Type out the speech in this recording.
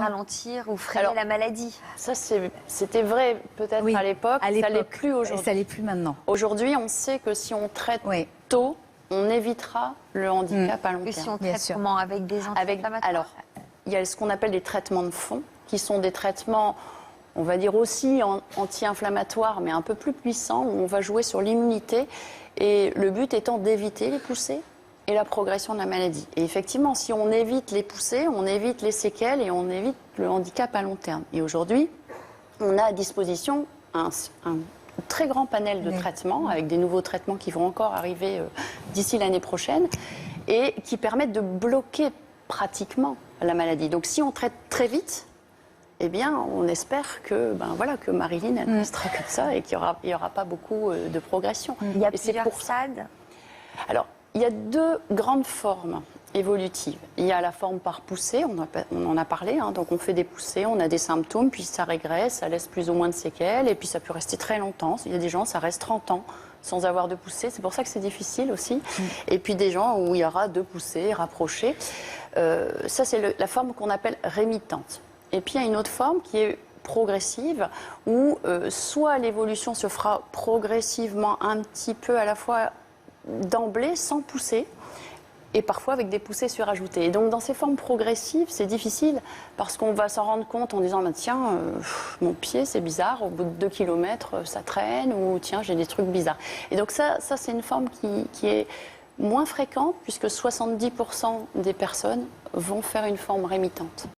ralentir ou freiner la maladie. Ça, c'était vrai peut-être à l'époque, ça l'est plus aujourd'hui. Ça l'est plus maintenant. Aujourd'hui, on sait que si on traite tôt, on évitera le handicap à long terme. Et si on traite comment? Avec des anti-inflammatoires? Alors, il y a ce qu'on appelle des traitements de fond, qui sont des traitements, on va dire aussi anti-inflammatoires, mais un peu plus puissants, où on va jouer sur l'immunité. Et le but étant d'éviter les poussées et la progression de la maladie. Et effectivement, si on évite les poussées, on évite les séquelles et on évite le handicap à long terme. Et aujourd'hui, on a à disposition un très grand panel de traitements, avec des nouveaux traitements qui vont encore arriver d'ici l'année prochaine, et qui permettent de bloquer pratiquement la maladie. Donc si on traite très vite, eh bien, on espère que, que Marilyn, elle restera comme ça et qu'il n'y aura pas beaucoup de progression. Il y a plusieurs stades. Alors, il y a deux grandes formes évolutives. Il y a la forme par poussée, on en a parlé, donc on fait des poussées, on a des symptômes, puis ça régresse, ça laisse plus ou moins de séquelles, et puis ça peut rester très longtemps. Il y a des gens, ça reste 30 ans sans avoir de poussée, c'est pour ça que c'est difficile aussi. Et puis des gens où il y aura 2 poussées rapprochées. Ça, c'est la forme qu'on appelle rémitante. Et puis il y a une autre forme qui est progressive, où soit l'évolution se fera progressivement un petit peu à la fois d'emblée, sans pousser, et parfois avec des poussées surajoutées. Et donc dans ces formes progressives, c'est difficile, parce qu'on va s'en rendre compte en disant tiens, mon pied c'est bizarre, au bout de 2 km ça traîne, ou tiens j'ai des trucs bizarres. Et donc ça c'est une forme qui est moins fréquente, puisque 70% des personnes vont faire une forme rémitante.